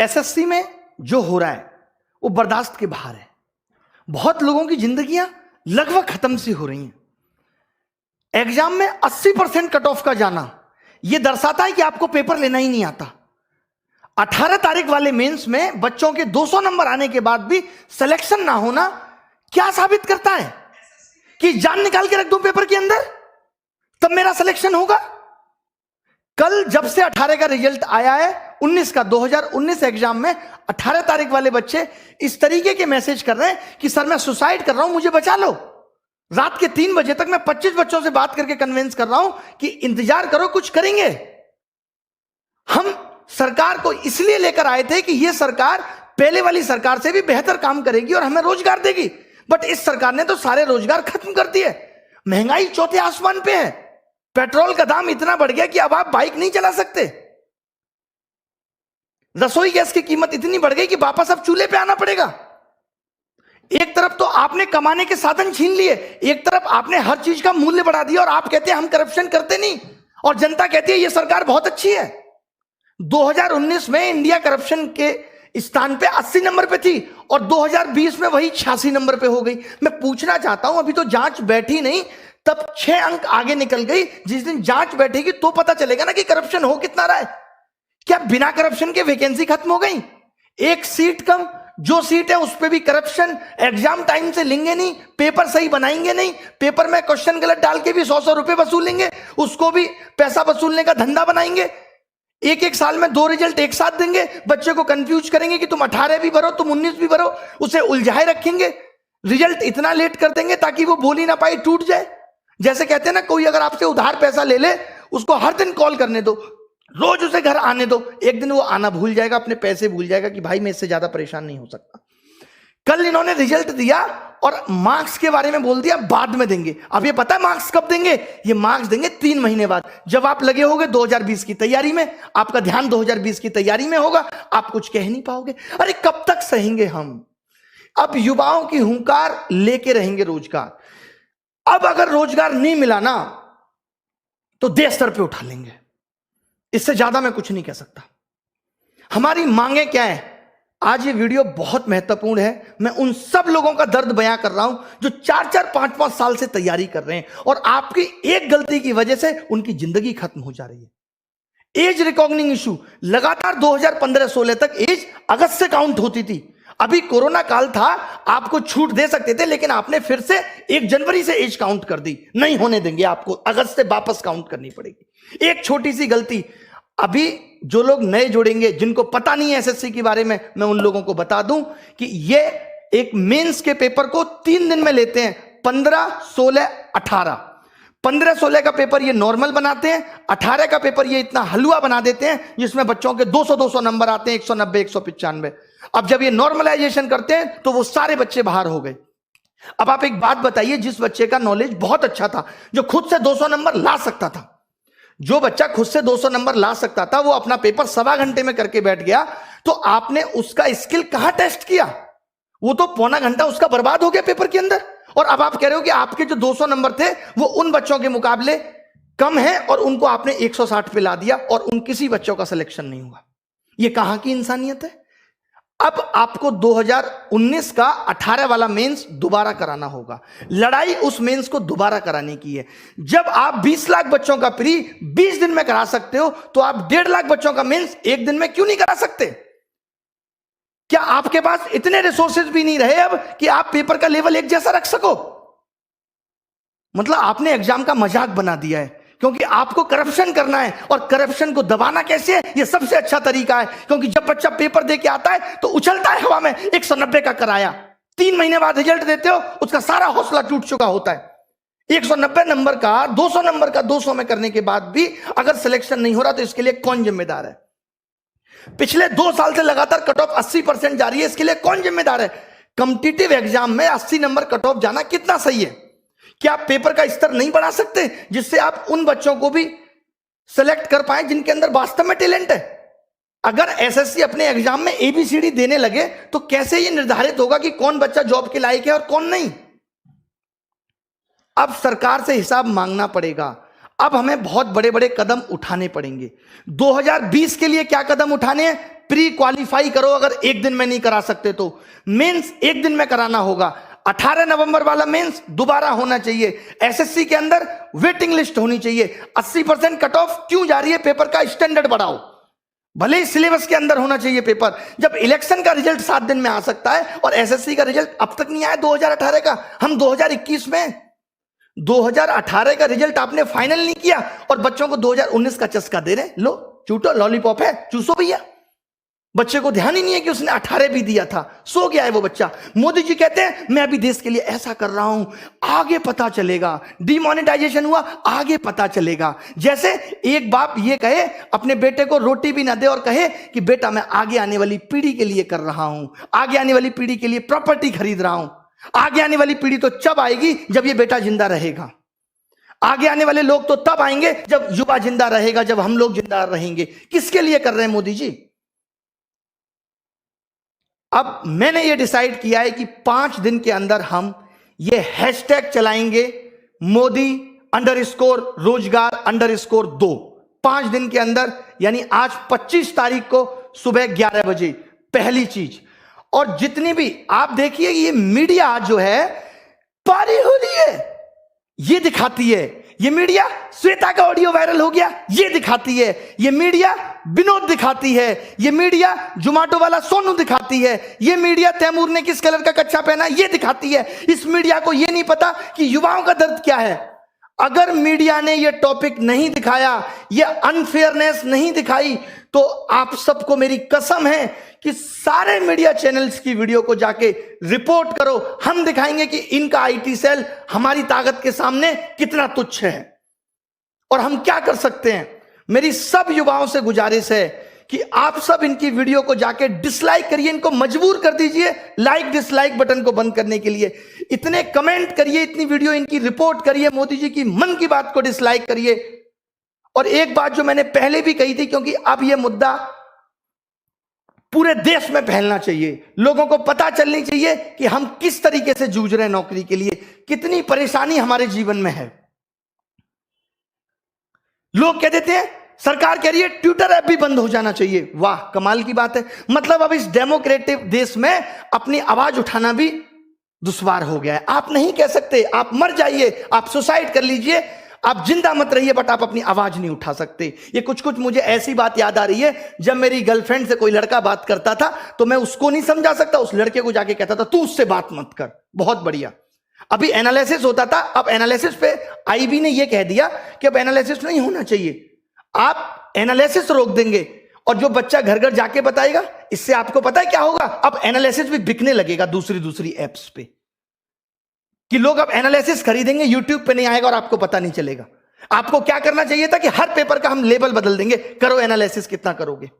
SSC में जो हो रहा है वो बर्दाश्त के बाहर है। बहुत लोगों की जिंदगियां लगभग खत्म सी हो रही हैं। एग्जाम में 80% कट ऑफ का जाना यह दर्शाता है कि आपको पेपर लेना ही नहीं आता। 18 तारीख वाले मेंस में बच्चों के 200 नंबर आने के बाद भी सिलेक्शन ना होना क्या साबित करता है? कि जान निकाल के रख दूं पेपर के अंदर तब मेरा सिलेक्शन होगा। कल जब से 18 का रिजल्ट आया है 19 का 2019 एग्जाम में 18 तारीख वाले बच्चे इस तरीके के मैसेज कर रहे हैं कि सर मैं सुसाइड कर रहा हूं, मुझे बचा लो। रात के 3 बजे तक मैं 25 बच्चों से बात करके कन्विंस कर रहा हूं कि इंतजार करो, कुछ करेंगे। हम सरकार को इसलिए लेकर आए थे कि यह सरकार पहले वाली सरकार से भी बेहतर काम करेगी और हमें रोजगार देगी, बट इस सरकार ने तो सारे रोजगार खत्म कर दिए। महंगाई चौथे आसमान पे है। पेट्रोल का दाम इतना बढ़ गया कि अब आप बाइक नहीं चला सकते। रसोई गैस की कीमत इतनी बढ़ गई कि वापस अब चूल्हे पे आना पड़ेगा। एक तरफ तो आपने कमाने के साधन छीन लिए, एक तरफ आपने हर चीज का मूल्य बढ़ा दिया और आप कहते हैं हम करप्शन करते नहीं, और जनता कहती है यह सरकार बहुत अच्छी है। 2019 में इंडिया करप्शन के स्थान पे 80 नंबर पे थी और 2020 में वही 86 नंबर पे हो गई। मैं पूछना चाहता हूं, अभी तो जांच बैठी नहीं, तब 6 अंक आगे निकल गई। जिस दिन जांच बैठेगी तो पता चलेगा ना कि करप्शन हो कितना रहा है। क्या बिना करप्शन के वैकेंसी खत्म हो गई? एक सीट कम, जो सीट है उस पर भी करप्शन। एग्जाम टाइम से लेंगे नहीं, पेपर सही बनाएंगे नहीं, पेपर में क्वेश्चन गलत डाल के भी 100-100 रुपए वसूलेंगे, उसको भी पैसा वसूलने का धंधा बनाएंगे। एक साल में 2 रिजल्ट एक साथ देंगे, बच्चे को कंफ्यूज करेंगे कि तुम 18 भी भरो, तुम 19 भी भरो, उसे उलझाए रखेंगे। रिजल्ट इतना लेट कर देंगे ताकि वो बोल ही ना पाए, टूट जाए। जैसे कहते हैं ना, कोई अगर आपसे उधार पैसा ले ले, उसको हर दिन कॉल करने दो, रोज उसे घर आने दो, एक दिन वो आना भूल जाएगा, अपने पैसे भूल जाएगा कि भाई मैं इससे ज्यादा परेशान नहीं हो सकता। कल इन्होंने रिजल्ट दिया और मार्क्स के बारे में बोल दिया बाद में देंगे। अब ये पता है मार्क्स कब देंगे? ये मार्क्स देंगे 3 महीने बाद, जब आप लगे होगे 2020 की तैयारी में, आपका ध्यान 2020 की तैयारी में होगा, आप कुछ कह नहीं पाओगे। अरे कब तक सहेंगे हम? अब युवाओं की हुंकार लेके रहेंगे रोजगार। अब अगर रोजगार नहीं मिला ना तो देश स्तर पे उठा लेंगे। इससे ज्यादा मैं कुछ नहीं कह सकता। हमारी मांगे क्या है? आज ये वीडियो बहुत महत्वपूर्ण है। मैं उन सब लोगों का दर्द बयां कर रहा हूं जो 4-4, 5-5 साल से तैयारी कर रहे हैं और आपकी एक गलती की वजह से उनकी जिंदगी खत्म हो जा रही है। एज रिकॉग्निंग इशू लगातार 2015-16 तक एज अगस्त से काउंट होती थी। अभी कोरोना काल था, आपको छूट दे सकते थे, लेकिन आपने फिर से 1 जनवरी से एज काउंट कर दी। नहीं होने देंगे, आपको अगस्त से वापस काउंट करनी पड़ेगी। एक छोटी सी गलती, अभी जो लोग नए जुड़ेंगे, जिनको पता नहीं है एसएससी के बारे में, मैं उन लोगों को बता दूं कि ये एक मेंस के पेपर को 3 दिन में लेते हैं। 15, 16, 18। 15-16 का पेपर ये नॉर्मल बनाते हैं, 18 का पेपर ये इतना हलवा बना देते हैं जिसमें बच्चों के 200-200 नंबर आते हैं, 190, 195। अब जब ये नॉर्मलाइजेशन करते हैं तो वो सारे बच्चे बाहर हो गए। अब आप एक बात बताइए, जिस बच्चे का नॉलेज बहुत अच्छा था, जो खुद से 200 नंबर ला सकता था, जो बच्चा खुद से 200 नंबर ला सकता था, वो अपना पेपर 1.25 घंटे में करके बैठ गया, तो आपने उसका स्किल कहां टेस्ट किया? वो तो पौना घंटा उसका बर्बाद हो गया पेपर के अंदर। और अब आप कह रहे हो कि आपके जो 200 नंबर थे वो उन बच्चों के मुकाबले कम है और उनको आपने 160 पे ला दिया और उन किसी बच्चों का सिलेक्शन नहीं हुआ। ये कहां की इंसानियत है? अब आपको 2019 का 18 वाला मेंस दोबारा कराना होगा। लड़ाई उस मेंस को दोबारा कराने की है। जब आप 20 लाख बच्चों का प्री 20 दिन में करा सकते हो, तो आप 1.5 लाख बच्चों का मेंस 1 दिन में क्यों नहीं करा सकते? क्या आपके पास इतने रिसोर्सेज भी नहीं रहे अब कि आप पेपर का लेवल एक जैसा रख सको? मतलब आपने एग्जाम का मजाक बना दिया है, क्योंकि आपको करप्शन करना है, और करप्शन को दबाना कैसे है? ये सबसे अच्छा तरीका है, क्योंकि जब बच्चा पेपर दे के आता है तो उछलता है हवा में 190 का कराया, 3 महीने बाद रिजल्ट देते हो, उसका सारा हौसला टूट चुका होता है। 190 नंबर का 200 नंबर का 200 में करने के बाद भी अगर सिलेक्शन नहीं हो रहा तो इसके लिए कौन जिम्मेदार है? पिछले 2 साल से लगातार कट ऑफ 80% जा रही है, इसके लिए कौन जिम्मेदार है? कॉम्पिटिटिव एग्जाम में 80 नंबर कट ऑफ जाना कितना सही है? क्या आप पेपर का स्तर नहीं बढ़ा सकते जिससे आप उन बच्चों को भी सेलेक्ट कर पाए जिनके अंदर वास्तव में टैलेंट है? अगर एसएससी अपने एग्जाम में एबीसीडी देने लगे तो कैसे यह निर्धारित होगा कि कौन बच्चा जॉब के लायक है और कौन नहीं? अब सरकार से हिसाब मांगना पड़ेगा। अब हमें बहुत बड़े बड़े कदम उठाने पड़ेंगे। 2020 के लिए क्या कदम उठाने हैं? प्री क्वालिफाई करो अगर एक दिन में नहीं करा सकते तो। मेंस एक दिन में कराना होगा। 18 नवंबर वाला मेंस दोबारा होना चाहिए। एसएससी के अंदर वेटिंग लिस्ट होनी चाहिए। 80% कट ऑफ क्यों जा रही है? पेपर का स्टैंडर्ड बढ़ाओ। भले ही सिलेबस के अंदर होना चाहिए पेपर। जब इलेक्शन का रिजल्ट 7 दिन में आ सकता है और एसएससी का रिजल्ट अब तक नहीं आया 2018 का, हम 2021 में 2018 का रिजल्ट आपने फाइनल नहीं किया और बच्चों को 2019 का चस्का दे रहे। लो चूटो, लॉलीपॉप है, चूसो भैया। बच्चे को ध्यान ही नहीं है कि उसने 18 भी दिया था, सो गया है वो बच्चा। मोदी जी कहते हैं मैं अभी देश के लिए ऐसा कर रहा हूं, आगे पता चलेगा। डिमोनेटाइजेशन हुआ, आगे पता चलेगा। जैसे एक बाप ये कहे अपने बेटे को रोटी भी ना दे और कहे कि बेटा मैं आगे आने वाली पीढ़ी के लिए कर रहा हूं, आगे आने वाली पीढ़ी के लिए प्रॉपर्टी खरीद रहा हूं। आगे आने वाली पीढ़ी तो जब आएगी जब ये बेटा जिंदा रहेगा। आगे आने वाले लोग तो तब आएंगे जब युवा जिंदा रहेगा, जब हम लोग जिंदा रहेंगे। किसके लिए कर रहे हैं मोदी जी? अब मैंने ये डिसाइड किया है कि 5 दिन के अंदर हम ये हैशटैग चलाएंगे, मोदी _रोजगार_2। 5 दिन के अंदर, यानी आज 25 तारीख को सुबह 11 बजे पहली चीज। और जितनी भी आप देखिए ये मीडिया जो है पारी हो रही है, ये दिखाती है। ये मीडिया श्वेता का ऑडियो वायरल हो गया, ये दिखाती है। ये मीडिया विनोद दिखाती है। ये मीडिया जोमेटो वाला सोनू दिखाती है। ये मीडिया तैमूर ने किस कलर का कच्छा पहना ये दिखाती है। इस मीडिया को ये नहीं पता कि युवाओं का दर्द क्या है। अगर मीडिया ने ये टॉपिक नहीं दिखाया, ये अनफेयरनेस नहीं दिखाई, तो आप सबको मेरी कसम है कि सारे मीडिया चैनल्स की वीडियो को जाके रिपोर्ट करो। हम दिखाएंगे कि इनका आईटी सेल हमारी ताकत के सामने कितना तुच्छ है और हम क्या कर सकते हैं। मेरी सब युवाओं से गुजारिश है कि आप सब इनकी वीडियो को जाके डिसलाइक करिए, इनको मजबूर कर दीजिए लाइक डिसलाइक बटन को बंद करने के लिए। इतने कमेंट करिए, इतनी वीडियो इनकी रिपोर्ट करिए, मोदी जी की मन की बात को डिसलाइक करिए। और एक बात जो मैंने पहले भी कही थी, क्योंकि अब यह मुद्दा पूरे देश में फैलना चाहिए, लोगों को पता चलनी चाहिए कि हम किस तरीके से जूझ रहे हैं नौकरी के लिए, कितनी परेशानी हमारे जीवन में है। लोग कह देते हैं सरकार कह रही है ट्विटर ऐप भी बंद हो जाना चाहिए। वाह, कमाल की बात है। मतलब अब इस डेमोक्रेटिक देश में अपनी आवाज उठाना भी दुश्वार हो गया है। आप नहीं कह सकते, आप मर जाइए, आप सुसाइड कर लीजिए, आप जिंदा मत रहिए, बट आप अपनी आवाज नहीं उठा सकते। ये कुछ मुझे ऐसी बात याद आ रही है, जब मेरी गर्लफ्रेंड से कोई लड़का बात करता था तो मैं उसको नहीं समझा सकता, उस लड़के को जाके कहता था तू उससे बात मत कर। बहुत बढ़िया। अभी एनालिसिस होता था, अब एनालिसिस पे आईबी ने यह कह दिया कि अब एनालिसिस नहीं होना चाहिए, आप एनालिसिस रोक देंगे और जो बच्चा घर घर जाके बताएगा, इससे आपको पता है क्या होगा, अब एनालिसिस भी बिकने लगेगा दूसरी एप्स पे, कि लोग अब एनालिसिस खरीदेंगे, यूट्यूब पे नहीं आएगा और आपको पता नहीं चलेगा। आपको क्या करना चाहिए था कि हर पेपर का हम लेबल बदल देंगे, करो एनालिसिस, कितना करोगे।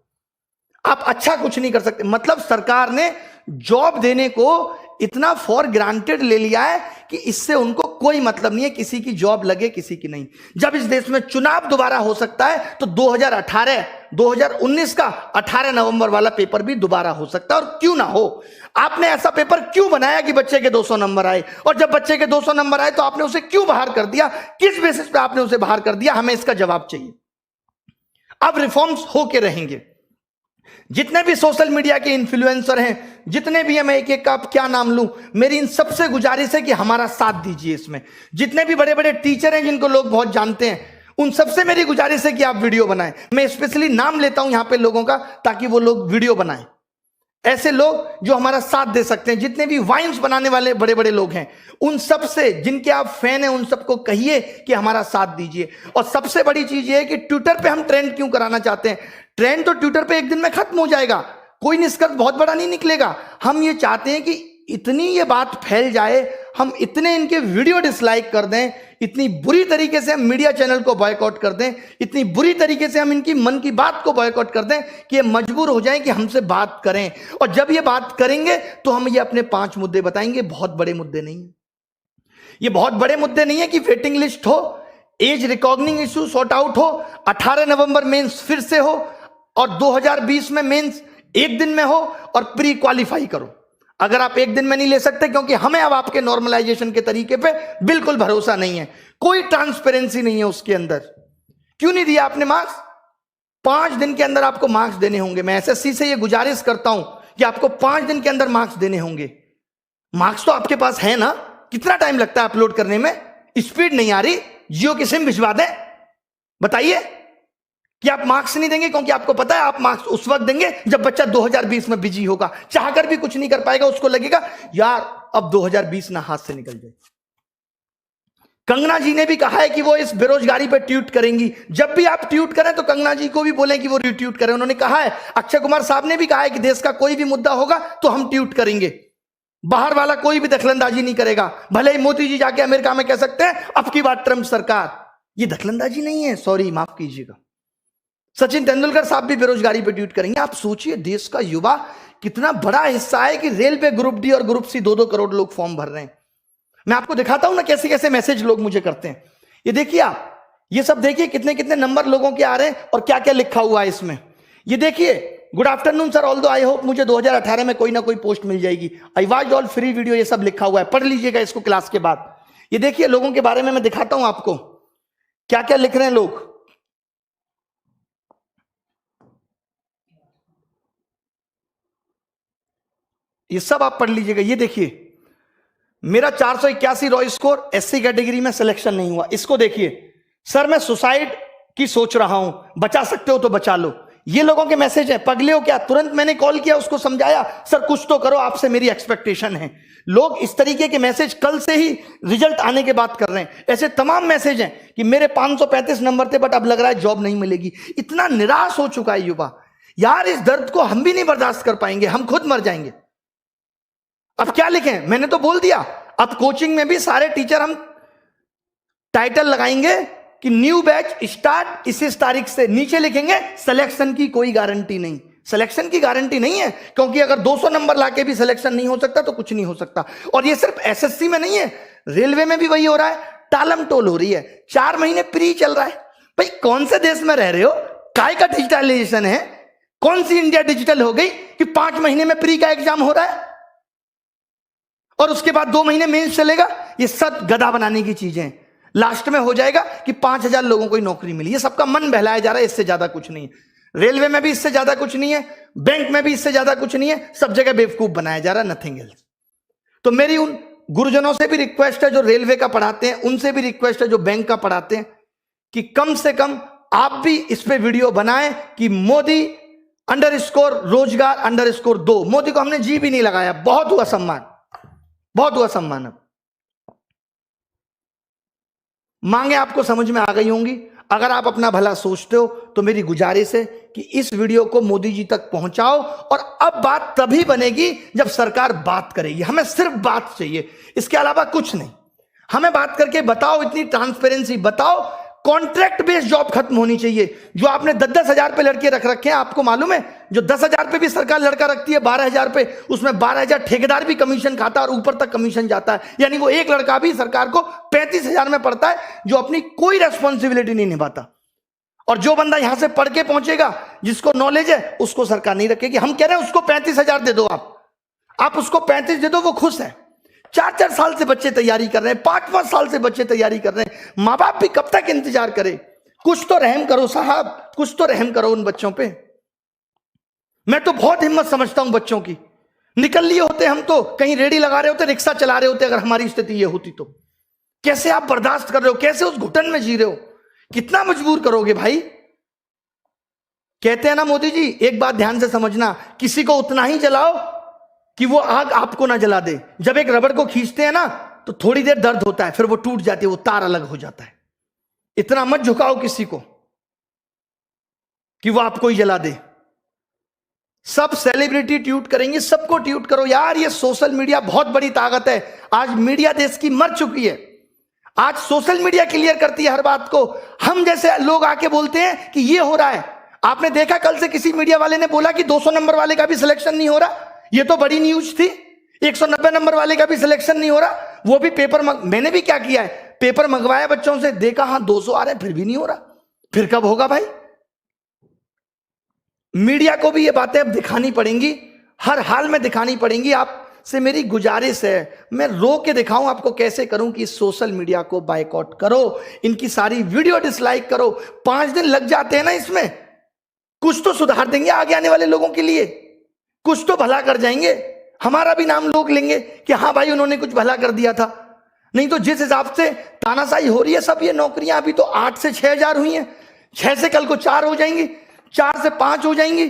आप अच्छा कुछ नहीं कर सकते। मतलब सरकार ने जॉब देने को इतना फॉर ग्रांटेड ले लिया है कि इससे उनको कोई मतलब नहीं है किसी की जॉब लगे किसी की नहीं। जब इस देश में चुनाव दोबारा हो सकता है तो 2019 का 18 नवंबर वाला पेपर भी दोबारा हो सकता है, और क्यों ना हो। आपने ऐसा पेपर क्यों बनाया कि बच्चे के 200 नंबर आए, और जब बच्चे के 200 नंबर आए तो आपने उसे क्यों बाहर कर दिया, किस बेसिस पे आपने उसे बाहर कर दिया, हमें इसका जवाब चाहिए। अब रिफॉर्म्स होके रहेंगे। जितने भी सोशल मीडिया के इन्फ्लुएंसर हैं, जितने भी हैं, मैं एक एक का क्या नाम लूं, मेरी इन सबसे गुजारिश है कि हमारा साथ दीजिए इसमें। जितने भी बड़े बड़े टीचर हैं जिनको लोग बहुत जानते हैं, उन सबसे मेरी गुजारिश है कि आप वीडियो बनाएं। मैं स्पेशली नाम लेता हूं यहां पे लोगों का, ताकि वो लोग वीडियो बनाएं। ऐसे लोग जो हमारा साथ दे सकते हैं, जितने भी वाइन्स बनाने वाले बड़े बड़े लोग हैं, उन सब से जिनके आप फैन हैं, उन सबको कहिए कि हमारा साथ दीजिए। और सबसे बड़ी चीज ये है कि ट्विटर पे हम ट्रेंड क्यों कराना चाहते हैं। ट्रेंड तो ट्विटर पे एक दिन में खत्म हो जाएगा, कोई निष्कर्ष बहुत बड़ा नहीं निकलेगा। हम ये चाहते हैं कि इतनी ये बात फैल जाए, हम इतने इनके वीडियो डिसलाइक कर दें, इतनी बुरी तरीके से हम मीडिया चैनल को बॉयकॉट कर दें, इतनी बुरी तरीके से हम इनकी मन की बात को बॉयकॉट कर दें कि ये मजबूर हो जाएं कि हमसे बात करें। और जब ये बात करेंगे तो हम ये अपने 5 मुद्दे बताएंगे। बहुत बड़े मुद्दे नहीं है ये, बहुत बड़े मुद्दे नहीं है कि वेटिंग लिस्ट हो, as recognizing issue sort out हो, 18 नवंबर मेंस फिर से हो, और 2020 में मेंस एक दिन में हो, और प्री क्वालिफाई करो। अगर आप एक दिन में नहीं ले सकते, क्योंकि हमें अब आपके नॉर्मलाइजेशन के तरीके पे बिल्कुल भरोसा नहीं है, कोई ट्रांसपेरेंसी नहीं है उसके अंदर। क्यों नहीं दिया आपने मार्क्स? 5 दिन के अंदर आपको मार्क्स देने होंगे। मैं एसएससी से ये गुजारिश करता हूं कि आपको 5 दिन के अंदर मार्क्स देने होंगे। मार्क्स तो आपके पास है ना, कितना टाइम लगता है अपलोड करने में? स्पीड नहीं आ रही, जियो की सिम भिजवा दें? बताइए कि आप मार्क्स नहीं देंगे, क्योंकि आपको पता है आप मार्क्स उस वक्त देंगे जब बच्चा 2020 में बिजी होगा, चाहकर भी कुछ नहीं कर पाएगा, उसको लगेगा यार अब 2020 ना हाथ से निकल जाए। कंगना जी ने भी कहा है कि वो इस बेरोजगारी पर ट्वीट करेंगी। जब भी आप ट्वीट करें तो कंगना जी को भी बोलें कि वो रिट्वीट करें। उन्होंने कहा है, अक्षय कुमार साहब ने भी कहा है कि देश का कोई भी मुद्दा होगा तो हम ट्वीट करेंगे, बाहर वाला कोई भी दखलंदाजी नहीं करेगा। भले ही मोदी जी जाके अमेरिका में कह सकते हैं अब की बात ट्रंप सरकार, ये दखलंदाजी नहीं है, सॉरी माफ कीजिएगा। सचिन तेंदुलकर साहब भी बेरोजगारी पर ट्वीट करेंगे। आप सोचिए देश का युवा कितना बड़ा हिस्सा है कि रेलवे ग्रुप डी और ग्रुप सी 2-2 करोड़ लोग फॉर्म भर रहे हैं। मैं आपको दिखाता हूं ना कैसे कैसे मैसेज लोग मुझे करते हैं। ये देखिए आप, ये सब देखिए कितने कितने नंबर लोगों के आ रहे हैं और क्या क्या लिखा हुआ है इसमें। ये देखिए, good afternoon sir, although I hope मुझे 2018 में कोई ना कोई पोस्ट मिल जाएगी। I watch all free video, ये सब लिखा हुआ है, पढ़ लीजिएगा इसको क्लास के बाद। ये देखिए लोगों के बारे में मैं दिखाता हूं आपको क्या क्या लिख रहे हैं लोग। ये सब आप पढ़ लीजिएगा। ये देखिए, मेरा 481 रॉ स्कोर, एससी कैटेगरी में सिलेक्शन नहीं हुआ। इसको देखिए, सर मैं सुसाइड की सोच रहा हूं, बचा सकते हो तो बचा लो। ये लोगों के मैसेज है। पगले हो क्या? तुरंत मैंने कॉल किया, उसको समझाया, सर कुछ तो करो, आपसे मेरी एक्सपेक्टेशन है। लोग इस तरीके के मैसेज कल से ही रिजल्ट आने के बाद कर रहे हैं। ऐसे तमाम मैसेज हैं कि मेरे 535 नंबर थे बट अब लग रहा है जॉब नहीं मिलेगी। इतना निराश हो चुका है युवा। यार इस दर्द को हम भी नहीं बर्दाश्त कर पाएंगे, हम खुद मर जाएंगे। अब क्या लिखें? मैंने तो बोल दिया, अब कोचिंग में भी सारे टीचर हम टाइटल लगाएंगे कि न्यू बैच स्टार्ट इस तारीख से। नीचे लिखेंगे सिलेक्शन की कोई गारंटी नहीं। सिलेक्शन की गारंटी नहीं है, क्योंकि अगर 200 नंबर लाके भी सिलेक्शन नहीं हो सकता तो कुछ नहीं हो सकता। और ये सिर्फ एसएससी में नहीं है, रेलवे में भी वही हो रहा है, टालम टोल हो रही है। 4 महीने प्री चल रहा है। भाई कौन से देश में रह रहे हो? काय का डिजिटलाइजेशन है? कौन सी इंडिया डिजिटल हो गई कि 5 महीने में प्री का एग्जाम हो रहा है और उसके बाद 2 महीने मेंस चलेगा? ये सब गधा बनाने की चीजें हैं। लास्ट में हो जाएगा कि 5000 लोगों को नौकरी मिली। ये सबका मन बहलाया जा रहा है, इससे ज्यादा कुछ नहीं है। रेलवे में भी इससे ज्यादा कुछ नहीं है, बैंक में भी इससे ज्यादा कुछ नहीं है, सब जगह बेवकूफ बनाया जा रहा है, नथिंग एल्स। तो मेरी उन गुरुजनों से भी रिक्वेस्ट है जो रेलवे का पढ़ाते हैं, उनसे भी रिक्वेस्ट है जो बैंक का पढ़ाते हैं, कि कम से कम आप भी इस पे वीडियो बनाएं कि मोदी _ रोजगार _ 2। मोदी को हमने जी भी नहीं लगाया, बहुत हुआ सम्मान, बहुत हुआ सम्मान। अब मांगे आपको समझ में आ गई होंगी। अगर आप अपना भला सोचते हो तो मेरी गुजारिश है कि इस वीडियो को मोदी जी तक पहुंचाओ। और अब बात तभी बनेगी जब सरकार बात करेगी। हमें सिर्फ बात चाहिए, इसके अलावा कुछ नहीं। हमें बात करके बताओ, इतनी ट्रांसपेरेंसी बताओ। कॉन्ट्रैक्ट बेस्ड जॉब खत्म होनी चाहिए। जो आपने 10-10 हजार पे लड़के रख रखे हैं, आपको मालूम है जो 10 हजार पे भी सरकार लड़का रखती है 12 हजार पे, उसमें 12 हजार ठेकेदार भी कमीशन खाता है और ऊपर तक कमीशन जाता है। यानी वो एक लड़का भी सरकार को 35 हजार में पड़ता है, जो अपनी कोई रेस्पॉन्सिबिलिटी नहीं निभाता। और जो बंदा यहां से पढ़ के पहुंचेगा, जिसको नॉलेज है, उसको सरकार नहीं रखेगी। हम कह रहे हैं उसको 35 हजार दे दो। आप उसको 35 दे दो, वो खुश है। 4-4 साल से बच्चे तैयारी कर रहे हैं, 5-5 साल से बच्चे तैयारी कर रहे हैं। माँ बाप भी कब तक इंतजार करे? कुछ तो रहम करो साहब, कुछ तो रहम करो उन बच्चों पे। मैं तो बहुत हिम्मत समझता हूं बच्चों की। निकल लिए होते हम तो, कहीं रेडी लगा रहे होते, रिक्शा चला रहे होते, अगर हमारी स्थिति ये होती तो। कैसे आप बर्दाश्त कर रहे हो? कैसे उस घुटन में जी रहे हो? कितना मजबूर करोगे भाई? कहते हैं ना मोदी जी, एक बात ध्यान से समझना, किसी को उतना ही जलाओ कि वो आग आपको ना जला दे। जब एक रबड़ को खींचते हैं ना तो थोड़ी देर दर्द होता है, फिर वो टूट जाती है, वो तार अलग हो जाता है। इतना मत झुकाओ किसी को कि वो आपको ही जला दे। सब सेलिब्रिटी ट्वीट करेंगे, सबको ट्वीट करो यार। ये सोशल मीडिया बहुत बड़ी ताकत है। आज मीडिया देश की मर चुकी है। आज सोशल मीडिया क्लियर करती है हर बात को। हम जैसे लोग आके बोलते हैं कि ये हो रहा है। आपने देखा कल से किसी मीडिया वाले ने बोला कि 200 नंबर वाले का भी सिलेक्शन नहीं हो रहा। ये तो बड़ी न्यूज थी। 190 नंबर वाले का भी सिलेक्शन नहीं हो रहा, वो भी पेपर मैंने भी क्या किया है, पेपर मंगवाया बच्चों से, देखा हाँ 200 आ रहे हैं, फिर भी नहीं हो रहा। फिर कब होगा भाई? मीडिया को भी ये बातें अब दिखानी पड़ेंगी, हर हाल में दिखानी पड़ेंगी। आपसे मेरी गुजारिश है, मैं रो के दिखाऊं आपको कैसे करूं कि सोशल मीडिया को बायकॉट करो, इनकी सारी वीडियो डिसलाइक करो। 5 दिन लग जाते हैं ना इसमें, कुछ तो सुधार देंगे आगे आने वाले लोगों के लिए, कुछ तो भला कर जाएंगे, हमारा भी नाम लोग लेंगे कि हाँ भाई उन्होंने कुछ भला कर दिया था। नहीं तो जिस हिसाब से तानाशाही हो रही है सब ये नौकरियां, अभी तो 8 से 6,000 हुई हैं, 6 से कल को 4 हो जाएंगी, 4 से 5 हो जाएंगी,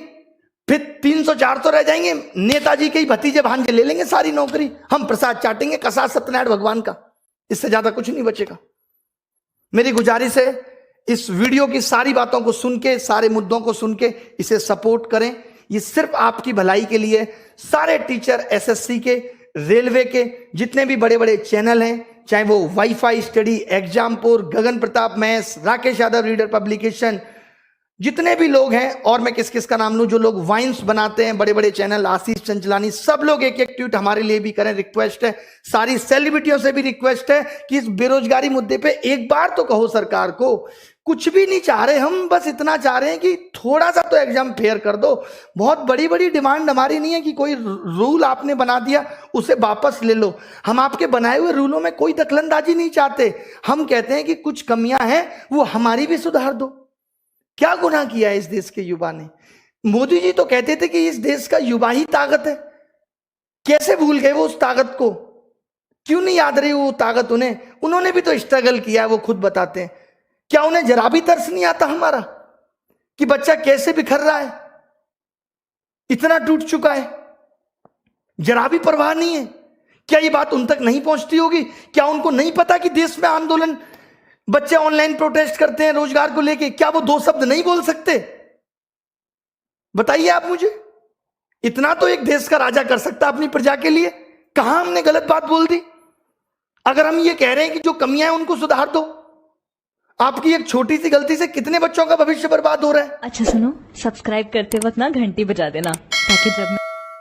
फिर 300-400 रह जाएंगे। नेताजी के ही भतीजे भांजे ले लेंगे सारी नौकरी, हम प्रसाद चाटेंगे कसा सत्यनारायण भगवान का, इससे ज्यादा कुछ नहीं बचेगा। मेरी गुजारिश है इस वीडियो की सारी बातों को सुन के, सारे मुद्दों को सुन के इसे सपोर्ट करें, ये सिर्फ आपकी भलाई के लिए। सारे टीचर एसएससी के, रेलवे के, जितने भी बड़े बड़े चैनल हैं, चाहे वो WiFi study, Exampur, Gagan Pratap maths, Rakesh Yadav reader publication, जितने भी लोग हैं, और मैं किस किस का नाम लूं, जो लोग वाइन्स बनाते हैं, बड़े बड़े चैनल, आशीष चंचलानी, सब लोग एक एक ट्वीट हमारे लिए भी करें, रिक्वेस्ट है। सारी सेलिब्रिटियों से भी रिक्वेस्ट है कि इस बेरोजगारी मुद्दे पे एक बार तो कहो सरकार को। कुछ भी नहीं चाह रहे हम, बस इतना चाह रहे हैं कि थोड़ा सा तो एग्जाम फेयर कर दो। बहुत बड़ी बड़ी डिमांड हमारी नहीं है कि कोई रूल आपने बना दिया उसे वापस ले लो, हम आपके बनाए हुए रूलों में कोई दखलंदाजी नहीं चाहते। हम कहते हैं कि कुछ कमियां हैं वो हमारी भी सुधार दो। क्या गुनाह किया है इस देश के युवा ने? मोदी जी तो कहते थे कि इस देश का युवा ही ताकत है, कैसे भूल गए वो उस ताकत को? क्यों नहीं याद रही वो ताकत उन्हें? उन्होंने भी तो स्ट्रगल किया है, वो खुद बताते हैं। क्या उन्हें जरा भी तरस नहीं आता हमारा कि बच्चा कैसे बिखर रहा है, इतना टूट चुका है? जरा भी परवाह नहीं है? क्या ये बात उन तक नहीं पहुंचती होगी? क्या उनको नहीं पता कि देश में आंदोलन, बच्चे ऑनलाइन प्रोटेस्ट करते हैं रोजगार को लेके, क्या वो 2 शब्द नहीं बोल सकते? बताइए आप मुझे। इतना तो एक देश का राजा कर सकता अपनी प्रजा के लिए। कहां हमने गलत बात बोल दी? अगर हम ये कह रहे हैं कि जो कमियां हैं उनको सुधार दो, आपकी एक छोटी सी गलती से कितने बच्चों का भविष्य बर्बाद हो रहा है। अच्छा सुनो, सब्सक्राइब करते वक्त ना घंटी बजा देना, ताकि जब